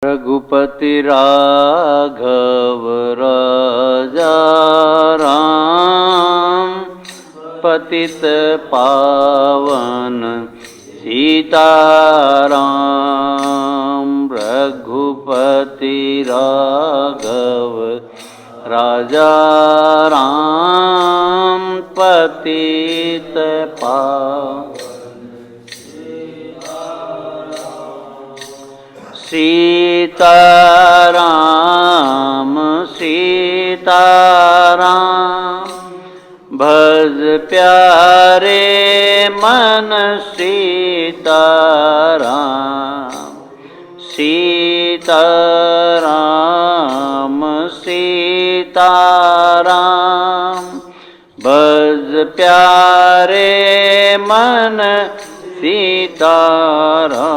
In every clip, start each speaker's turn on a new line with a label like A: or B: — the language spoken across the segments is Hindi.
A: रघुपति राघव राजा राम, पतित पावन सीताराम। रघुपति राघव राजा राम, पतित पावन सीताराम सीताराम। भज प्यारे मन सीताराम सीताराम सीताराम। भज प्यारे मन सीताराम।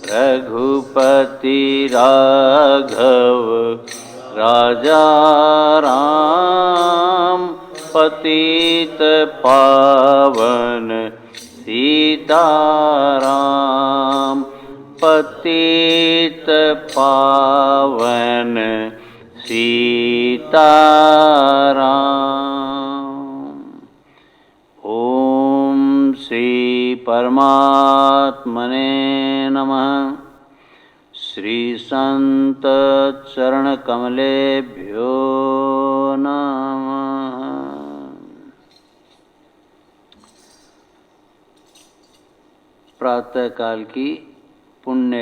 A: रघुपति राघव राजा राम, पतित पावन सीताराम। पतित पावन सीताराम। ओम श्री परमात्मने नमः। श्री संत चरण कमलेभ्यो नमः। प्रातः काल की पुण्य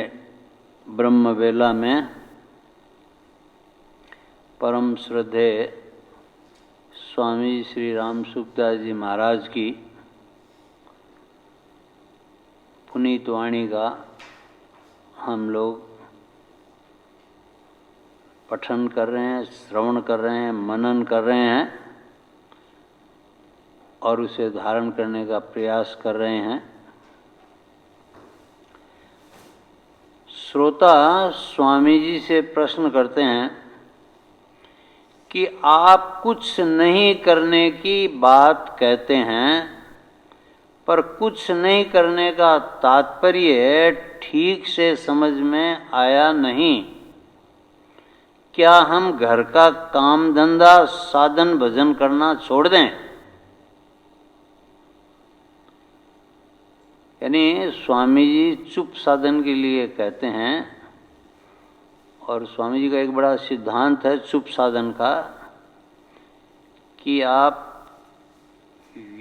A: ब्रह्म वेला में परम श्रद्धेय स्वामी श्री राम सुखदास जी महाराज की पुनीत वाणी का हम लोग पठन कर रहे हैं, श्रवण कर रहे हैं, मनन कर रहे हैं और उसे धारण करने का प्रयास कर रहे हैं। श्रोता स्वामी जी से प्रश्न करते हैं कि आप कुछ नहीं करने की बात कहते हैं, पर कुछ नहीं करने का तात्पर्य ठीक से समझ में आया नहीं। क्या हम घर का काम धंधा साधन भजन करना छोड़ दें? यानी स्वामी जी चुप साधन के लिए कहते हैं, और स्वामी जी का एक बड़ा सिद्धांत है चुप साधन का कि आप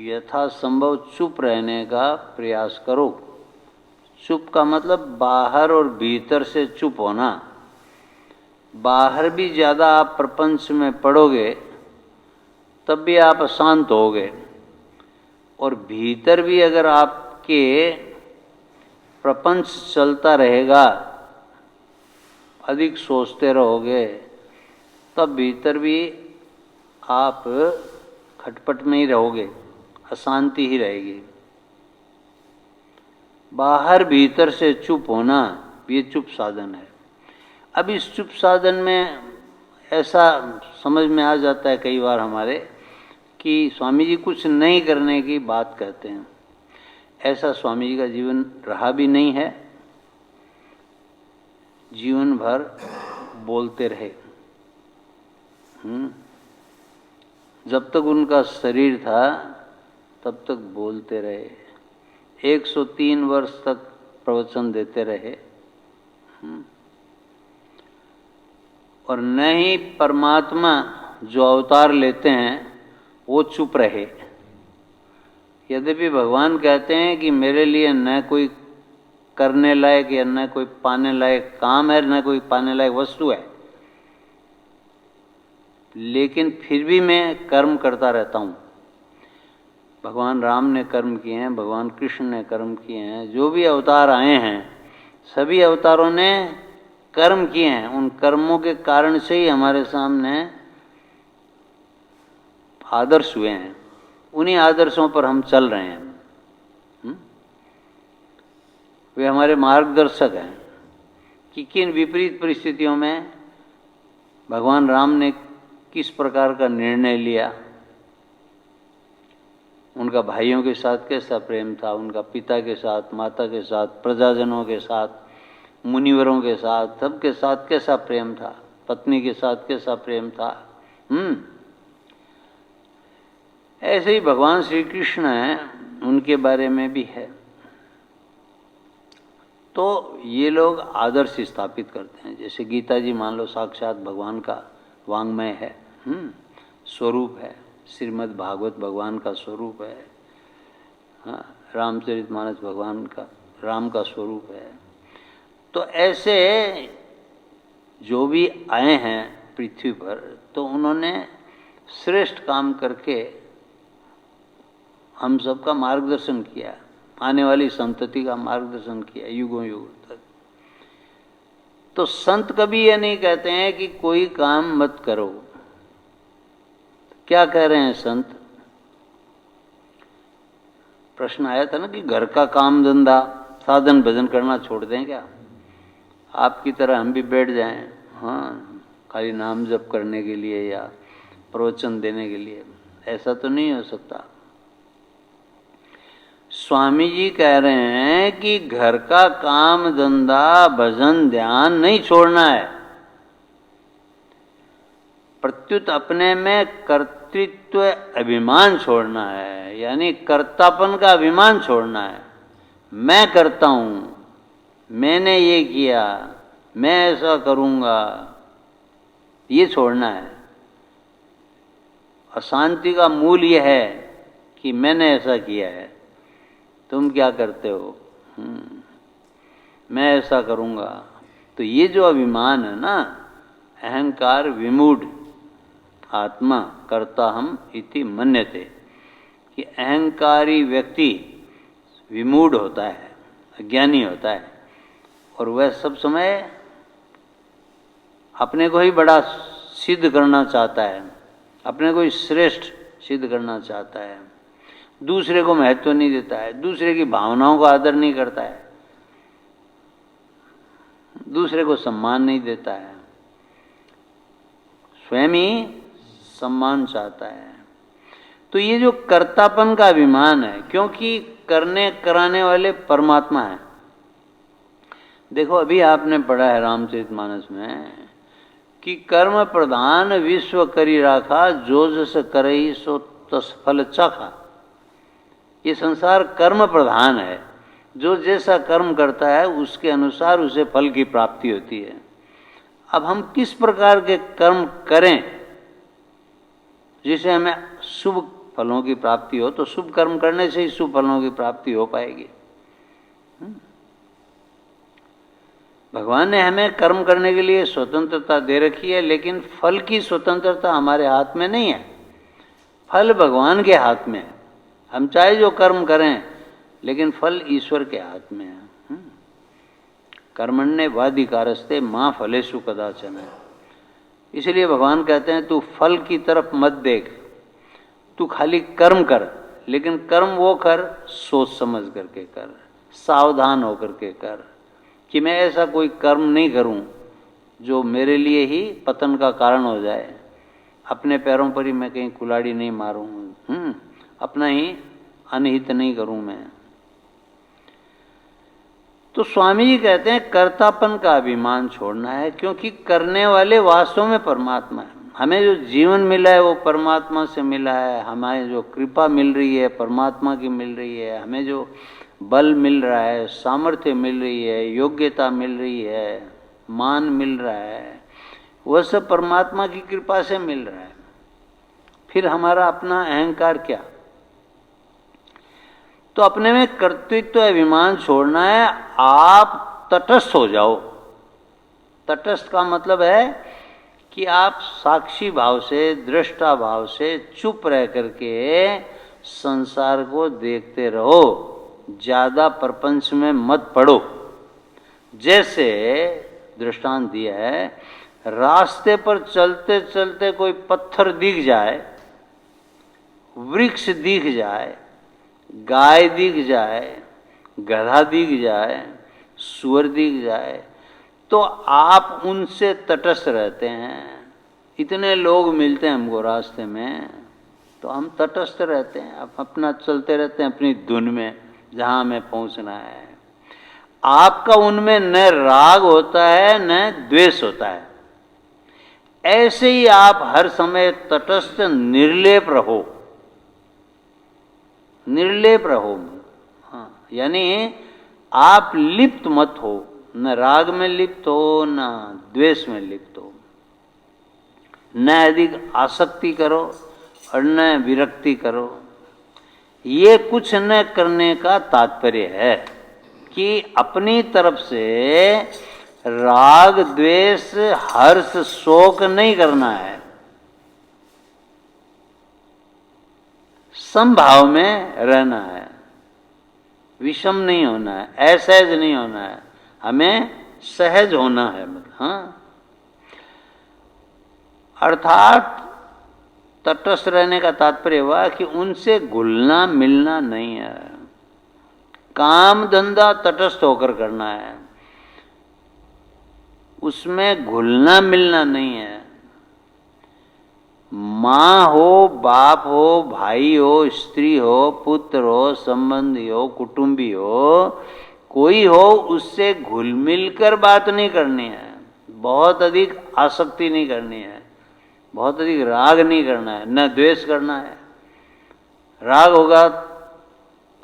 A: यथासंभव चुप रहने का प्रयास करो। चुप का मतलब बाहर और भीतर से चुप होना। बाहर भी ज़्यादा आप प्रपंच में पड़ोगे तब भी आप अशांत होगे, और भीतर भी अगर आपके प्रपंच चलता रहेगा, अधिक सोचते रहोगे, तब भीतर भी आप खटपट में ही रहोगे, अशांति ही रहेगी। बाहर भीतर से चुप होना, ये चुप साधन है। अब इस चुप साधन में ऐसा समझ में आ जाता है कई बार हमारे कि स्वामी जी कुछ नहीं करने की बात कहते हैं। ऐसा स्वामी जी का जीवन रहा भी नहीं है। जीवन भर बोलते रहे। जब तक उनका शरीर था तब तक बोलते रहे। 103 वर्ष तक प्रवचन देते रहे। और न ही परमात्मा जो अवतार लेते हैं वो चुप रहे। यद्यपि भगवान कहते हैं कि मेरे लिए न कोई करने लायक या न कोई पाने लायक काम है, न कोई पाने लायक वस्तु है, लेकिन फिर भी मैं कर्म करता रहता हूँ। भगवान राम ने कर्म किए हैं, भगवान कृष्ण ने कर्म किए हैं, जो भी अवतार आए हैं सभी अवतारों ने कर्म किए हैं। उन कर्मों के कारण से ही हमारे सामने आदर्श हुए हैं। उन्हीं आदर्शों पर हम चल रहे हैं। वे हमारे मार्गदर्शक हैं कि किन विपरीत परिस्थितियों में भगवान राम ने किस प्रकार का निर्णय लिया। उनका भाइयों के साथ कैसा प्रेम था, उनका पिता के साथ, माता के साथ, प्रजाजनों के साथ, मुनिवरों के साथ, सबके साथ कैसा प्रेम था, पत्नी के साथ कैसा प्रेम था। ऐसे ही भगवान श्री कृष्ण हैं, उनके बारे में भी है। तो ये लोग आदर्श स्थापित करते हैं। जैसे गीता जी मान लो साक्षात भगवान का वांग्मय है, स्वरूप है। श्रीमद् भागवत भगवान का स्वरूप है। हाँ, रामचरितमानस भगवान का, राम का स्वरूप है। तो ऐसे जो भी आए हैं पृथ्वी पर, तो उन्होंने श्रेष्ठ काम करके हम सबका मार्गदर्शन किया, आने वाली संतति का मार्गदर्शन किया युगों युगों तक। तो संत कभी ये नहीं कहते हैं कि कोई काम मत करो। क्या कह रहे हैं संत? प्रश्न आया था ना कि घर का काम धंधा साधन भजन करना छोड़ दें क्या? आपकी तरह हम भी बैठ जाएं, हाँ, खाली नाम जप करने के लिए या प्रवचन देने के लिए? ऐसा तो नहीं हो सकता। स्वामी जी कह रहे हैं कि घर का काम धंधा भजन ध्यान नहीं छोड़ना है, प्रत्युत अपने में कर्तृत्व अभिमान छोड़ना है, यानी कर्तापन का अभिमान छोड़ना है। मैं करता हूं, मैंने ये किया, मैं ऐसा करूंगा, ये छोड़ना है। अशांति का मूल यह है कि मैंने ऐसा किया है, तुम क्या करते हो, मैं ऐसा करूंगा। तो ये जो अभिमान है ना, अहंकार विमूढ़ आत्मा कर्ता हम इति मन्यते, कि अहंकारी व्यक्ति विमूढ़ होता है, अज्ञानी होता है, और वह सब समय अपने को ही बड़ा सिद्ध करना चाहता है, अपने को ही श्रेष्ठ सिद्ध करना चाहता है, दूसरे को महत्व नहीं देता है, दूसरे की भावनाओं का आदर नहीं करता है, दूसरे को सम्मान नहीं देता है, स्वयं ही सम्मान चाहता है। तो ये जो कर्तापन का अभिमान है, क्योंकि करने कराने वाले परमात्मा है। देखो अभी आपने पढ़ा है रामचरितमानस में कि कर्म प्रधान विश्व करी राखा, जो जस करई सो तस फल चाखा। ये संसार कर्म प्रधान है, जो जैसा कर्म करता है उसके अनुसार उसे फल की प्राप्ति होती है। अब हम किस प्रकार के कर्म करें जिसे हमें शुभ फलों की प्राप्ति हो, तो शुभ कर्म करने से ही शुभ फलों की प्राप्ति हो पाएगी। भगवान ने हमें कर्म करने के लिए स्वतंत्रता दे रखी है, लेकिन फल की स्वतंत्रता हमारे हाथ में नहीं है, फल भगवान के हाथ में है। हम चाहे जो कर्म करें, लेकिन फल ईश्वर के हाथ में है। कर्मण्ये वाधिकारस्ते मां फलेषु कदाचन। इसलिए भगवान कहते हैं तू फल की तरफ मत देख, तू खाली कर्म कर, लेकिन कर्म वो कर सोच समझ करके कर, सावधान होकर के कर, कि मैं ऐसा कोई कर्म नहीं करूं जो मेरे लिए ही पतन का कारण हो जाए, अपने पैरों पर ही मैं कहीं कुल्हाड़ी नहीं मारूं, अपना ही अनहित नहीं करूं मैं। तो स्वामी जी कहते हैं कर्तापन का अभिमान छोड़ना है, क्योंकि करने वाले वास्तव में परमात्मा है। हमें जो जीवन मिला है वो परमात्मा से मिला है, हमें जो कृपा मिल रही है परमात्मा की मिल रही है, हमें जो बल मिल रहा है, सामर्थ्य मिल रही है, योग्यता मिल रही है, मान मिल रहा है, वह सब परमात्मा की कृपा से मिल रहा है। फिर हमारा अपना अहंकार क्या? तो अपने में कर्तृत्व अभिमान छोड़ना है। आप तटस्थ हो जाओ। तटस्थ का मतलब है कि आप साक्षी भाव से, दृष्टा भाव से चुप रह करके संसार को देखते रहो, ज्यादा प्रपंच में मत पड़ो। जैसे दृष्टांत दिया है, रास्ते पर चलते चलते कोई पत्थर दिख जाए, वृक्ष दिख जाए, गाय दिख जाए, गधा दिख जाए, सूअर दिख जाए, तो आप उनसे तटस्थ रहते हैं। इतने लोग मिलते हैं हमको रास्ते में, तो हम तटस्थ रहते हैं, आप अपना चलते रहते हैं अपनी धुन में, जहाँ हमें पहुँचना है। आपका उनमें न राग होता है न द्वेष होता है। ऐसे ही आप हर समय तटस्थ निर्लेप रहो, निर्लेप रहो। हाँ, यानी आप लिप्त मत हो, न राग में लिप्त हो न द्वेष में लिप्त हो, न अधिक आसक्ति करो और न विरक्ति करो। ये कुछ न करने का तात्पर्य है कि अपनी तरफ से राग द्वेष हर्ष शोक नहीं करना है, समभाव में रहना है, विषम नहीं होना है, असहज नहीं होना है, हमें सहज होना है। हाँ, अर्थात तटस्थ रहने का तात्पर्य हुआ कि उनसे घुलना मिलना नहीं है, काम धंधा तटस्थ होकर करना है, उसमें घुलना मिलना नहीं है। माँ हो, बाप हो, भाई हो, स्त्री हो, पुत्र हो, संबंधी हो, कुटुंबी हो, कोई हो, उससे घुल मिल कर बात नहीं करनी है, बहुत अधिक आसक्ति नहीं करनी है, बहुत अधिक राग नहीं करना है, न द्वेष करना है। राग होगा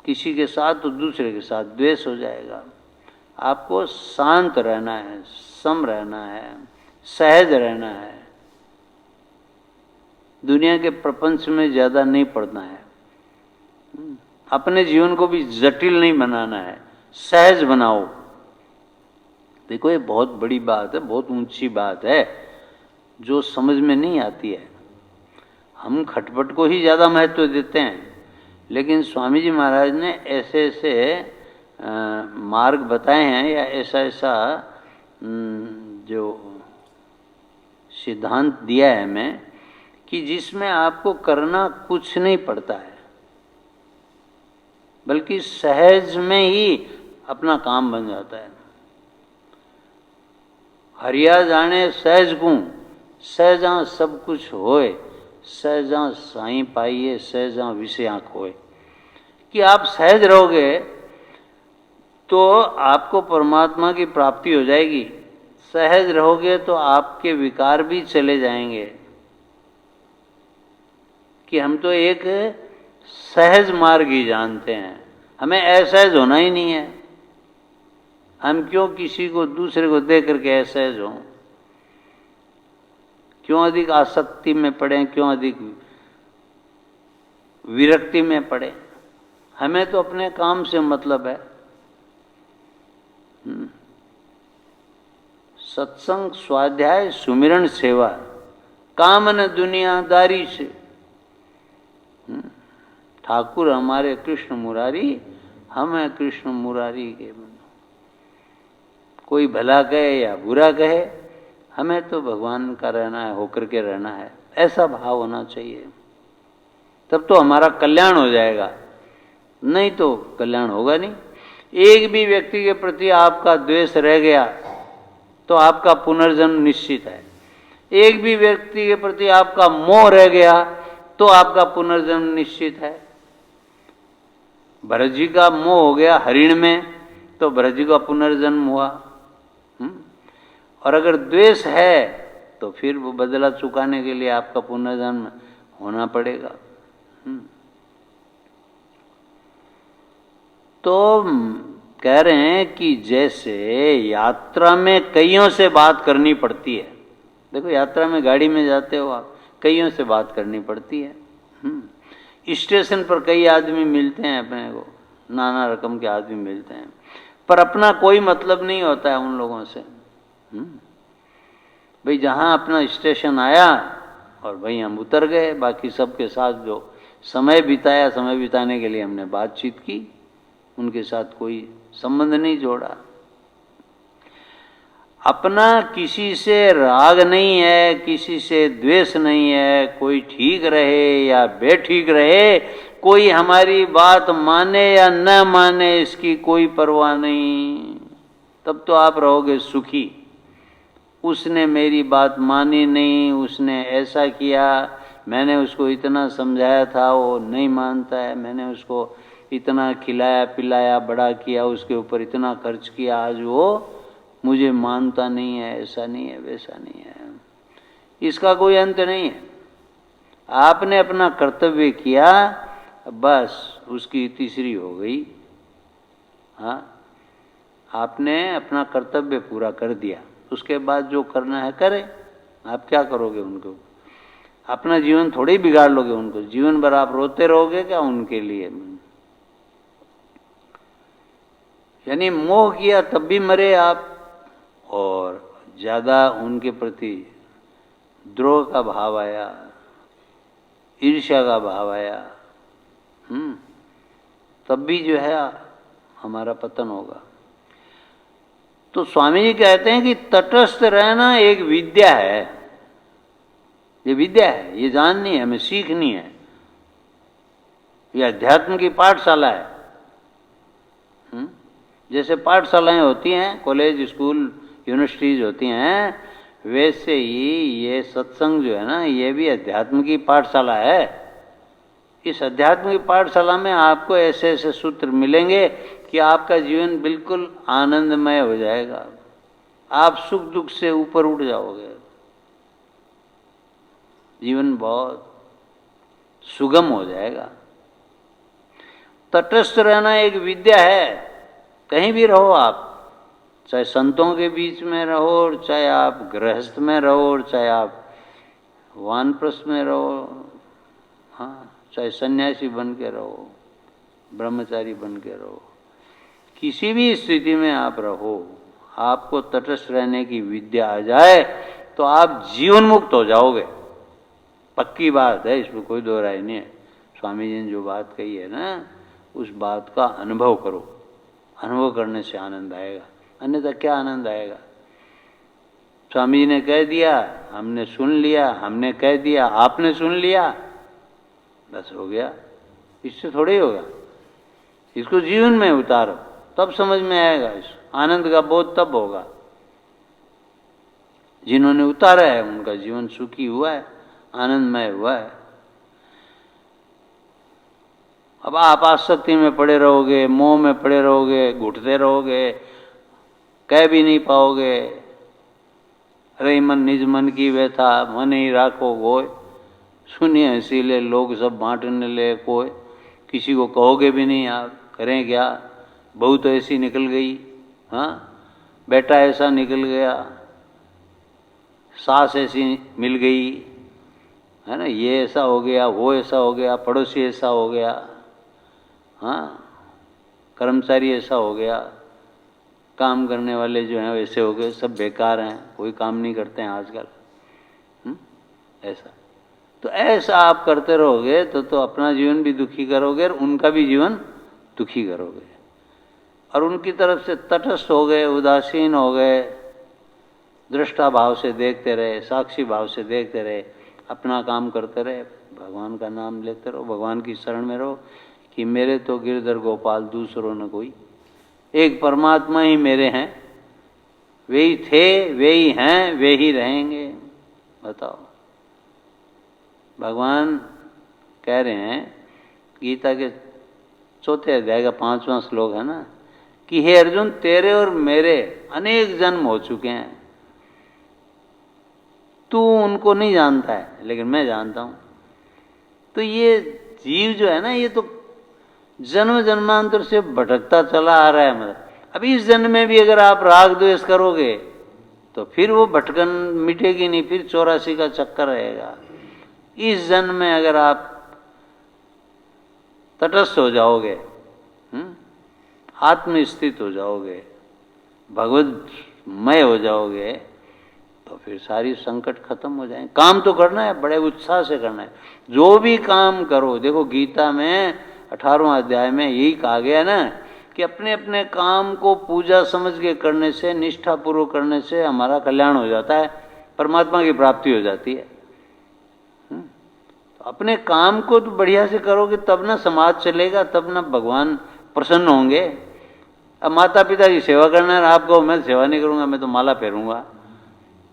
A: किसी के साथ तो दूसरे के साथ द्वेष हो जाएगा। आपको शांत रहना है, सम रहना है, सहज रहना है, दुनिया के प्रपंच में ज्यादा नहीं पड़ना है, अपने जीवन को भी जटिल नहीं बनाना है, सहज बनाओ। देखो ये बहुत बड़ी बात है, बहुत ऊंची बात है जो समझ में नहीं आती है। हम खटपट को ही ज्यादा महत्व देते हैं, लेकिन स्वामी जी महाराज ने ऐसे ऐसे मार्ग बताए हैं या ऐसा ऐसा जो सिद्धांत दिया है हमें कि जिसमें आपको करना कुछ नहीं पड़ता है, बल्कि सहज में ही अपना काम बन जाता है। हरिया जाने सहज को, सहजा सब कुछ होए, सहजा साईं पाइए, सहजा विषय खोए। कि आप सहज रहोगे तो आपको परमात्मा की प्राप्ति हो जाएगी, सहज रहोगे तो आपके विकार भी चले जाएंगे। कि हम तो एक सहज मार्ग ही जानते हैं, हमें असहज होना ही नहीं है। हम क्यों किसी को दूसरे को देख करके असहज हों, क्यों अधिक आसक्ति में पड़े, क्यों अधिक विरक्ति में पड़े। हमें तो अपने काम से मतलब है। सत्संग, स्वाध्याय, सुमिरन, सेवा, काम न दुनियादारी से। ठाकुर हमारे कृष्ण मुरारी, हम हैं कृष्ण मुरारी के। कोई भला कहे या बुरा कहे, हमें तो भगवान का रहना है, होकर के रहना है, ऐसा भाव होना चाहिए। तब तो हमारा कल्याण हो जाएगा, नहीं तो कल्याण होगा नहीं। एक भी व्यक्ति के प्रति आपका द्वेष रह गया तो आपका पुनर्जन्म निश्चित है। एक भी व्यक्ति के प्रति आपका मोह रह गया तो आपका पुनर्जन्म निश्चित है। भरत जी का मोह हो गया हरिण में तो भरत जी का पुनर्जन्म हुआ। और अगर द्वेष है तो फिर वो बदला चुकाने के लिए आपका पुनर्जन्म होना पड़ेगा। तो कह रहे हैं कि जैसे यात्रा में कईयों से बात करनी पड़ती है। देखो यात्रा में गाड़ी में जाते हो आप, कईयों से बात करनी पड़ती है। स्टेशन पर कई आदमी मिलते हैं अपने को, नाना रकम के आदमी मिलते हैं, पर अपना कोई मतलब नहीं होता है उन लोगों से। भाई जहाँ अपना स्टेशन आया और भाई हम उतर गए, बाकी सबके साथ जो समय बिताया, समय बिताने के लिए हमने बातचीत की, उनके साथ कोई संबंध नहीं जोड़ा। अपना किसी से राग नहीं है, किसी से द्वेष नहीं है, कोई ठीक रहे या बेठीक रहे, कोई हमारी बात माने या न माने, इसकी कोई परवाह नहीं, तब तो आप रहोगे सुखी। उसने मेरी बात मानी नहीं, उसने ऐसा किया, मैंने उसको इतना समझाया था वो नहीं मानता है, मैंने उसको इतना खिलाया पिलाया बड़ा किया, उसके ऊपर इतना खर्च किया, आज वो मुझे मानता नहीं है, ऐसा नहीं है वैसा नहीं है। इसका कोई अंत नहीं है। आपने अपना कर्तव्य किया, बस उसकी तीसरी हो गई। हाँ, आपने अपना कर्तव्य पूरा कर दिया, उसके बाद जो करना है करें। आप क्या करोगे उनको? अपना जीवन थोड़ी बिगाड़ लोगे उनको। जीवन भर आप रोते रहोगे क्या उनके लिए? यानी मोह किया तब भी मरे आप, और ज्यादा उनके प्रति द्रोह का भाव आया, ईर्ष्या का भाव आया, तब भी जो है हमारा पतन होगा। तो स्वामी जी कहते हैं कि तटस्थ रहना एक विद्या है। ये विद्या है, ये जाननी है, हमें सीखनी है। ये अध्यात्म की पाठशाला है। जैसे पाठशालाएं होती हैं, कॉलेज स्कूल यूनिवर्सिटीज होती हैं, वैसे ही ये सत्संग जो है ना, ये भी अध्यात्म की पाठशाला है। इस अध्यात्म की पाठशाला में आपको ऐसे ऐसे सूत्र मिलेंगे कि आपका जीवन बिल्कुल आनंदमय हो जाएगा। आप सुख दुख से ऊपर उठ जाओगे, जीवन बहुत सुगम हो जाएगा। तटस्थ रहना एक विद्या है। कहीं भी रहो आप, चाहे संतों के बीच में रहो, और चाहे आप गृहस्थ में रहो, और चाहे आप वानप्रस्थ में रहो, हाँ, चाहे सन्यासी बन के रहो, ब्रह्मचारी बन के रहो, किसी भी स्थिति में आप रहो, आपको तटस्थ रहने की विद्या आ जाए तो आप जीवन मुक्त हो जाओगे। पक्की बात है, इसमें कोई दो राय नहीं है। स्वामी जी ने जो बात कही है ना, उस बात का अनुभव करो। अनुभव करने से आनंद आएगा, अन्यथा क्या आनंद आएगा? स्वामी जी ने कह दिया, हमने सुन लिया, हमने कह दिया, आपने सुन लिया, बस हो गया। इससे थोड़े ही होगा। इसको जीवन में उतारो, तब समझ में आएगा। इस आनंद का बोध तब होगा। जिन्होंने उतारा है उनका जीवन सुखी हुआ है, आनंदमय हुआ है। अब आप आसक्ति में पड़े रहोगे, मोह में पड़े रहोगे, घुटते रहोगे, कह भी नहीं पाओगे। अरे मन निज मन की व्यथा, मन ही राखो गोय, सुनिए हसीले लोग सब बांटने ले कोय। किसी को कहोगे भी नहीं आप, करें क्या? बहू तो ऐसी निकल गई, हाँ, बेटा ऐसा निकल गया, सास ऐसी मिल गई, है ना, ये ऐसा हो गया, वो ऐसा हो गया, पड़ोसी ऐसा हो गया, हाँ, कर्मचारी ऐसा हो गया, काम करने वाले जो हैं वैसे हो गए, सब बेकार हैं, कोई काम नहीं करते हैं आजकल, ऐसा। तो ऐसा आप करते रहोगे तो अपना जीवन भी दुखी करोगे और उनका भी जीवन दुखी करोगे। और उनकी तरफ से तटस्थ हो गए, उदासीन हो गए, दृष्टा भाव से देखते रहे, साक्षी भाव से देखते रहे, अपना काम करते रहे, भगवान का नाम लेते रहो, भगवान की शरण में रहो कि मेरे तो गिरधर गोपाल दूसरों न कोई, एक परमात्मा ही मेरे हैं, वे ही थे, वे ही हैं, वे ही रहेंगे। बताओ, भगवान कह रहे हैं गीता के 4 अध्याय का 5वां श्लोक है ना, कि हे अर्जुन, तेरे और मेरे अनेक जन्म हो चुके हैं, तू उनको नहीं जानता है लेकिन मैं जानता हूं। तो ये जीव जो है ना, ये तो जन्म जन्मांतर से भटकता चला आ रहा है। मतलब अब इस जन्म में भी अगर आप राग द्वेष करोगे तो फिर वो भटकन मिटेगी नहीं, फिर 84 का चक्कर रहेगा। इस जन्म में अगर आप तटस्थ हो जाओगे, आत्मस्थित हो जाओगे, भगवतमय हो जाओगे, तो फिर सारी संकट खत्म हो जाएंगे। काम तो करना है, बड़े उत्साह से करना है, जो भी काम करो। देखो गीता में 18वां अध्याय में यही कहा गया ना कि अपने अपने काम को पूजा समझ के करने से, निष्ठापूर्वक करने से हमारा कल्याण हो जाता है, परमात्मा की प्राप्ति हो जाती है। तो अपने काम को तो बढ़िया से करोगे तब ना समाज चलेगा, तब ना भगवान प्रसन्न होंगे। अब माता पिता की सेवा करना है, आपको मैं सेवा नहीं करूंगा, मैं तो माला फेरूंगा,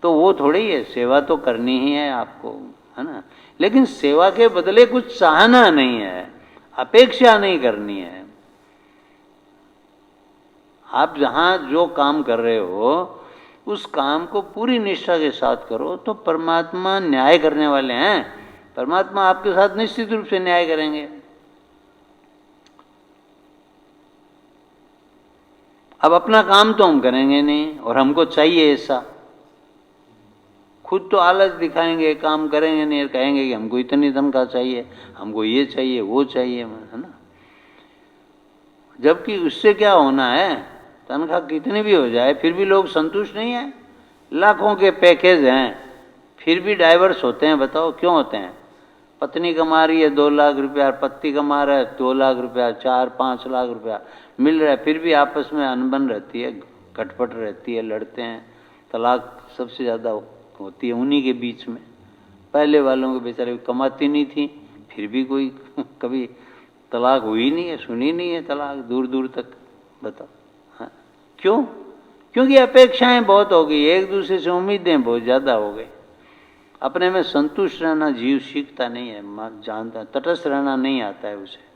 A: तो वो थोड़ी है। सेवा तो करनी ही है आपको, है ना, लेकिन सेवा के बदले कुछ चाहना नहीं है, अपेक्षा नहीं करनी है। आप जहाँ जो काम कर रहे हो उस काम को पूरी निष्ठा के साथ करो, तो परमात्मा न्याय करने वाले हैं। परमात्मा आपके साथ निश्चित रूप से न्याय करेंगे। अब अपना काम तो हम करेंगे नहीं, और हमको चाहिए ऐसा, खुद तो आलस दिखाएंगे, काम करेंगे नहीं, और कहेंगे कि हमको इतनी तनख्वाह चाहिए, हमको ये चाहिए वो चाहिए, है ना। जबकि उससे क्या होना है, तनख्वाह कितनी भी हो जाए फिर भी लोग संतुष्ट नहीं है। लाखों के पैकेज हैं फिर भी डाइवर्स होते हैं। बताओ क्यों होते हैं? पत्नी कमा रही है 2 लाख रुपया, पति कमा रहा है 2 लाख रुपया, 4-5 लाख रुपया मिल रहा है, फिर भी आपस में अनबन रहती है, खटपट रहती है, लड़ते हैं। तलाक सबसे ज़्यादा होती है उन्हीं के बीच में। पहले वालों के बेचारे कमाती नहीं थी, फिर भी कोई कभी तलाक हुई नहीं है, सुनी नहीं है तलाक दूर दूर तक। बताओ हाँ, क्यों? क्योंकि अपेक्षाएं बहुत हो गई, एक दूसरे से उम्मीदें बहुत ज़्यादा हो गई। अपने में संतुष्ट रहना जीव सीखता नहीं है, जानता, तटस्थ रहना नहीं आता है उसे।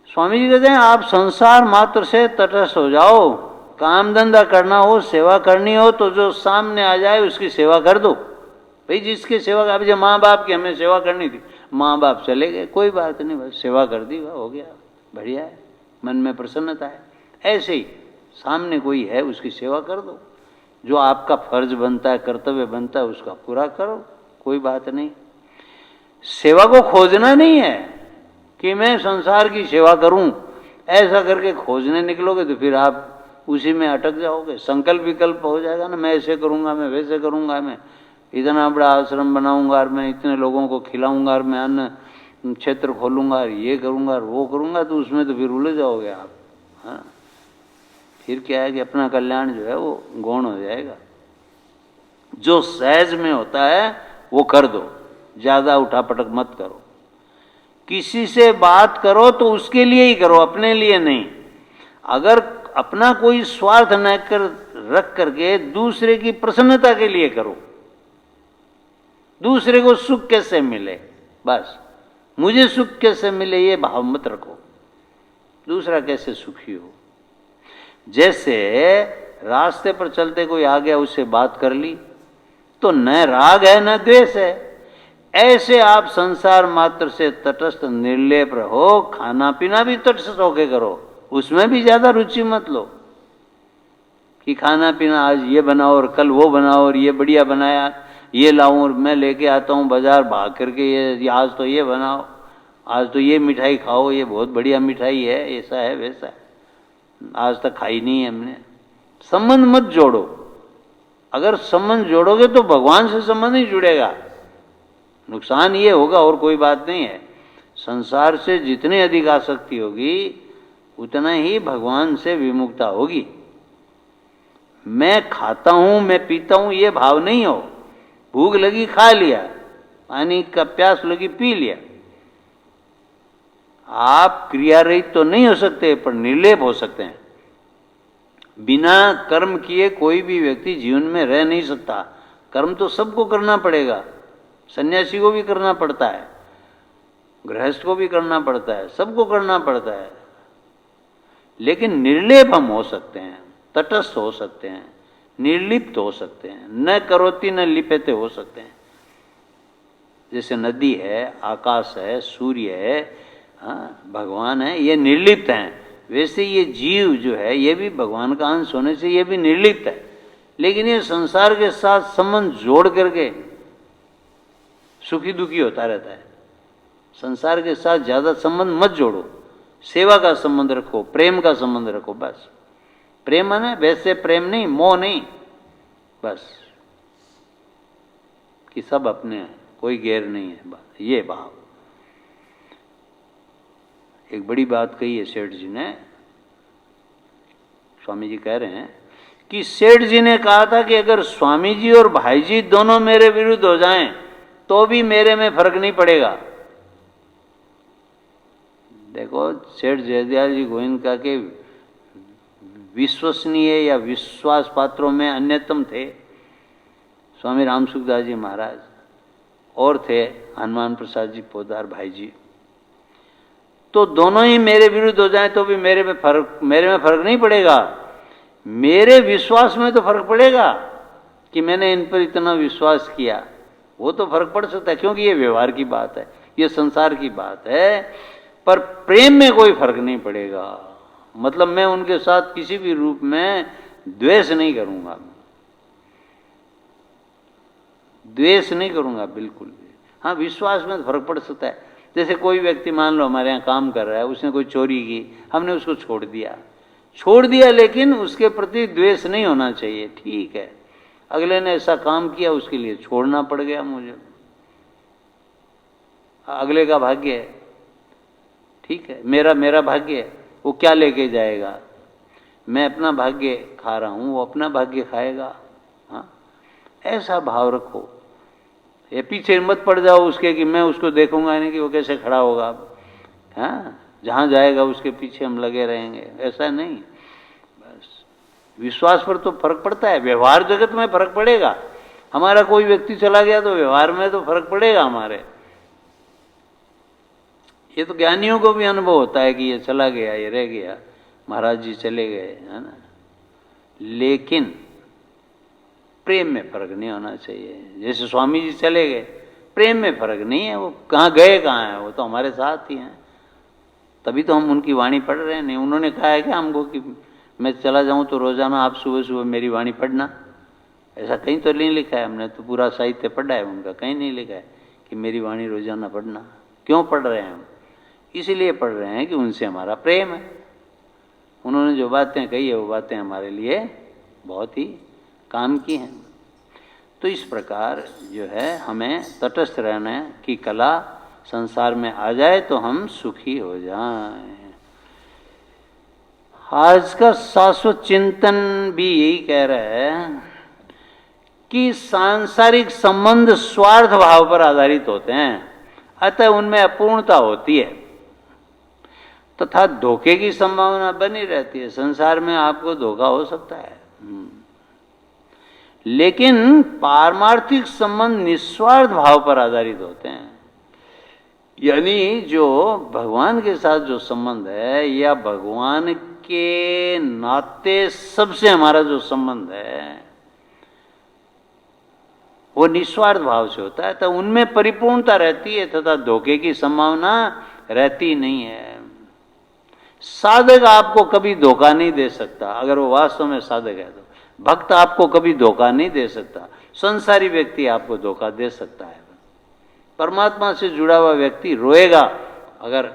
A: स्वामी जी कहते हैं आप संसार मात्र से तटस्थ हो जाओ। काम धंधा करना हो, सेवा करनी हो, तो जो सामने आ जाए उसकी सेवा कर दो। भाई जिसकी सेवा, अब जब माँ बाप की हमें सेवा करनी थी, माँ बाप चले गए, कोई बात नहीं, बस सेवा कर दी, हो गया, बढ़िया है, मन में प्रसन्नता है। ऐसे ही सामने कोई है उसकी सेवा कर दो, जो आपका फर्ज बनता है, कर्तव्य बनता है, उसका पूरा करो, कोई बात नहीं। सेवा को खोजना नहीं है कि मैं संसार की सेवा करूं, ऐसा करके खोजने निकलोगे तो फिर आप उसी में अटक जाओगे। संकल्प विकल्प हो जाएगा ना, मैं ऐसे करूंगा, मैं वैसे करूंगा, मैं इतना बड़ा आश्रम बनाऊंगा और मैं इतने लोगों को खिलाऊंगा और मैं अन्न क्षेत्र खोलूंगा और ये करूंगा और वो करूंगा, तो उसमें तो फिर उलझ जाओगे आप। हाँ, फिर क्या है कि अपना कल्याण जो है वो गौण हो जाएगा। जो सहज में होता है वो कर दो, ज्यादा उठापटक मत करो। किसी से बात करो तो उसके लिए ही करो, अपने लिए नहीं। अगर अपना कोई स्वार्थ न कर रख करके दूसरे की प्रसन्नता के लिए करो, दूसरे को सुख कैसे मिले, बस मुझे सुख कैसे मिले ये भाव मत रखो, दूसरा कैसे सुखी हो। जैसे रास्ते पर चलते कोई आ गया, उससे बात कर ली, तो न राग है न द्वेष है। ऐसे आप संसार मात्र से तटस्थ निर्लेप रहो, खाना पीना भी तटस्थ होके करो, उसमें भी ज्यादा रुचि मत लो कि खाना पीना आज ये बनाओ और कल वो बनाओ और ये बढ़िया बनाया, ये लाऊं और मैं लेके आता हूँ बाजार भाग करके, ये आज तो ये बनाओ, आज तो ये मिठाई खाओ, ये बहुत बढ़िया मिठाई है, ऐसा है वैसा है, आज तक खाई नहीं है हमने। संबंध मत जोड़ो। अगर संबंध जोड़ोगे तो भगवान से संबंध ही जुड़ेगा, नुकसान ये होगा और कोई बात नहीं है। संसार से जितनी अधिक आसक्ति होगी उतना ही भगवान से विमुखता होगी। मैं खाता हूं, मैं पीता हूं, ये भाव नहीं हो। भूख लगी खा लिया, पानी का प्यास लगी पी लिया। आप क्रिया रहित तो नहीं हो सकते पर निर्लेप हो सकते हैं। बिना कर्म किए कोई भी व्यक्ति जीवन में रह नहीं सकता। कर्म तो सबको करना पड़ेगा, सन्यासी को भी करना पड़ता है, गृहस्थ को भी करना पड़ता है, सबको करना पड़ता है। लेकिन निर्लेप हम हो सकते हैं, तटस्थ हो सकते हैं, निर्लिप्त हो सकते हैं, न करोति न लिप्यते हो सकते हैं। जैसे नदी है, आकाश है, सूर्य है, हाँ, भगवान है, ये निर्लिप्त हैं। वैसे ये जीव जो है ये भी भगवान का अंश होने से ये भी निर्लिप्त है। लेकिन ये संसार के साथ संबंध जोड़ करके सुखी दुखी होता रहता है। संसार के साथ ज्यादा संबंध मत जोड़ो, सेवा का संबंध रखो, प्रेम का संबंध रखो, बस। प्रेम है ना, वैसे प्रेम नहीं, मोह नहीं, बस कि सब अपने हैं, कोई गैर नहीं है, बस ये भाव। एक बड़ी बात कही है सेठ जी ने, स्वामी जी कह रहे हैं कि सेठ जी ने कहा था कि अगर स्वामी जी और भाई जी दोनों मेरे विरुद्ध हो जाएं तो भी मेरे में फर्क नहीं पड़ेगा। देखो, सेठ जयदयाल जी गोविंद के विश्वसनीय या विश्वास पात्रों में अन्यतम थे स्वामी राम सुखदास जी महाराज, और थे हनुमान प्रसाद जी पोदार भाई जी। तो दोनों ही मेरे विरुद्ध हो जाएं तो भी मेरे में फर्क नहीं पड़ेगा। मेरे विश्वास में तो फर्क पड़ेगा कि मैंने इन पर इतना विश्वास किया, वो तो फर्क पड़ सकता है, क्योंकि ये व्यवहार की बात है, ये संसार की बात है। पर प्रेम में कोई फर्क नहीं पड़ेगा। मतलब मैं उनके साथ किसी भी रूप में द्वेष नहीं करूंगा, द्वेष नहीं करूंगा बिल्कुल भी। हाँ, विश्वास में फर्क पड़ सकता है। जैसे कोई व्यक्ति मान लो हमारे यहाँ काम कर रहा है, उसने कोई चोरी की, हमने उसको छोड़ दिया, लेकिन उसके प्रति द्वेष नहीं होना चाहिए। ठीक है, अगले ने ऐसा काम किया, उसके लिए छोड़ना पड़ गया मुझे, अगले का भाग्य है, ठीक है, मेरा भाग्य है, वो क्या लेके जाएगा। मैं अपना भाग्य खा रहा हूं, वो अपना भाग्य खाएगा। हाँ, ऐसा भाव रखो। ये पीछे मत पड़ जाओ उसके कि मैं उसको देखूंगा नहीं कि वो कैसे खड़ा होगा। हाँ, जहां जाएगा उसके पीछे हम लगे रहेंगे, ऐसा नहीं। बस विश्वास पर तो फर्क पड़ता है, व्यवहार जगत में फर्क पड़ेगा। हमारा कोई व्यक्ति चला गया तो व्यवहार में तो फर्क पड़ेगा हमारे। ये तो ज्ञानियों को भी अनुभव होता है कि ये चला गया, ये रह गया, महाराज जी चले गए, है ना। लेकिन प्रेम में फर्क नहीं होना चाहिए। जैसे स्वामी जी चले गए, प्रेम में फर्क नहीं है, वो कहाँ गए कहाँ हैं, वो तो हमारे साथ ही हैं। तभी तो हम उनकी वाणी पढ़ रहे हैं। नहीं, उन्होंने कहा है कि हमको कि मैं चला जाऊं तो रोजाना आप सुबह सुबह मेरी वाणी पढ़ना, ऐसा कहीं तो नहीं लिखा है। हमने तो पूरा साहित्य पढ़ा है उनका, कहीं नहीं लिखा है कि मेरी वाणी रोजाना पढ़ना। क्यों पढ़ रहे हैं हम? इसीलिए पढ़ रहे हैं कि उनसे हमारा प्रेम है। उन्होंने जो बातें कही है वो बातें हमारे लिए बहुत ही काम की हैं। तो इस प्रकार जो है हमें तटस्थ रहने की कला संसार में आ जाए तो हम सुखी हो जाएं। आज का शाश्वत चिंतन भी यही कह रहा है कि सांसारिक संबंध स्वार्थ भाव पर आधारित होते हैं, अतः उनमें अपूर्णता होती है तथा धोखे की संभावना बनी रहती है। संसार में आपको धोखा हो सकता है, लेकिन पारमार्थिक संबंध निस्वार्थ भाव पर आधारित होते हैं। यानी जो भगवान के साथ जो संबंध है या भगवान के नाते सबसे हमारा जो संबंध है वो निस्वार्थ भाव से होता है, तो उनमें परिपूर्णता रहती है तथा धोखे की संभावना रहती नहीं है। साधक आपको कभी धोखा नहीं दे सकता, अगर वो वास्तव में साधक है तो। भक्त आपको कभी धोखा नहीं दे सकता, संसारी व्यक्ति आपको धोखा दे सकता है। परमात्मा से जुड़ा हुआ व्यक्ति रोएगा अगर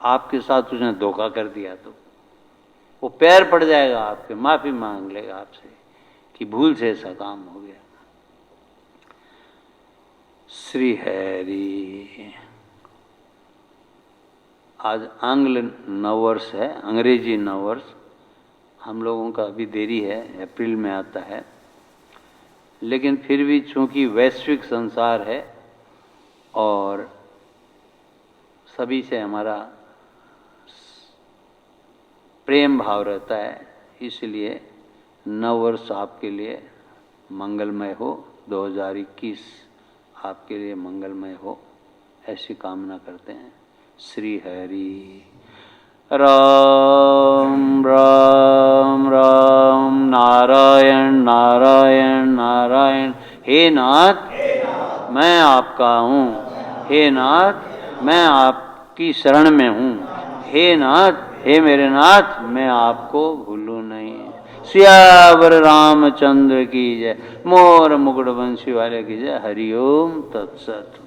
A: आपके साथ उसने धोखा कर दिया तो। वो पैर पड़ जाएगा आपके, माफी मांग लेगा आपसे कि भूल से ऐसा काम हो गया। श्री हरि। आज आंग्ल नववर्ष है, अंग्रेजी नववर्ष। हम लोगों का अभी देरी है, अप्रैल में आता है, लेकिन फिर भी चूंकि वैश्विक संसार है और सभी से हमारा प्रेम भाव रहता है, इसलिए नववर्ष आपके लिए मंगलमय हो, 2021 आपके लिए मंगलमय हो, ऐसी कामना करते हैं। श्री हरि। राम राम राम, नारायण नारायण नारायण। हे नाथ, मैं आपका हूँ। हे नाथ, मैं आपकी शरण में हूँ। हे नाथ, हे मेरे नाथ, मैं आपको भूलूं नहीं। सियावर रामचंद्र की जय। मोर मुकुट वंशी वाले की जय। हरिओम तत्सत।